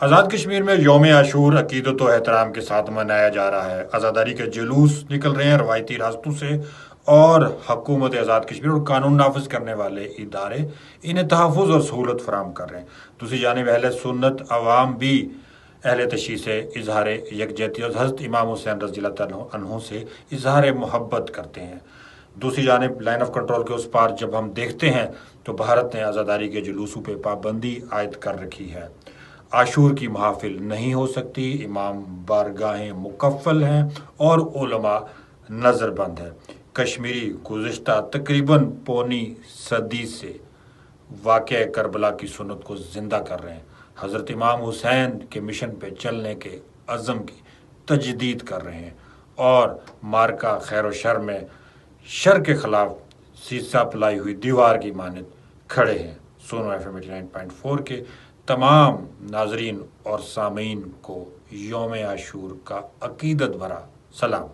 آزاد کشمیر میں یوم عاشور عقیدت و احترام کے ساتھ منایا جا رہا ہے۔ عزاداری کے جلوس نکل رہے ہیں روایتی راستوں سے، اور حکومت آزاد کشمیر اور قانون نافذ کرنے والے ادارے انہیں تحفظ اور سہولت فراہم کر رہے ہیں۔ دوسری جانب اہل سنت عوام بھی اہل تشیع سے اظہار یکجہتی اور حضرت امام حسین رضی اللہ عنہ سے اظہار محبت کرتے ہیں۔ دوسری جانب لائن آف کنٹرول کے اس پار جب ہم دیکھتے ہیں تو بھارت نے عزاداری کے جلوسوں پہ پابندی عائد کر رکھی ہے۔ عاشور کی محافل نہیں ہو سکتی، امام بارگاہیں مقفل ہیں اور علماء نظر بند ہے۔ کشمیری گزشتہ تقریباً پونی صدی سے واقعہ کربلا کی سنت کو زندہ کر رہے ہیں، حضرت امام حسین کے مشن پہ چلنے کے عزم کی تجدید کر رہے ہیں، اور مارکا خیر و شر میں شر کے خلاف سیسا پلائی ہوئی دیوار کی مانند کھڑے ہیں۔ سونو ایف ایم 89.4 کے تمام ناظرین اور سامعین کو یوم عاشور کا عقیدت بھرا سلام۔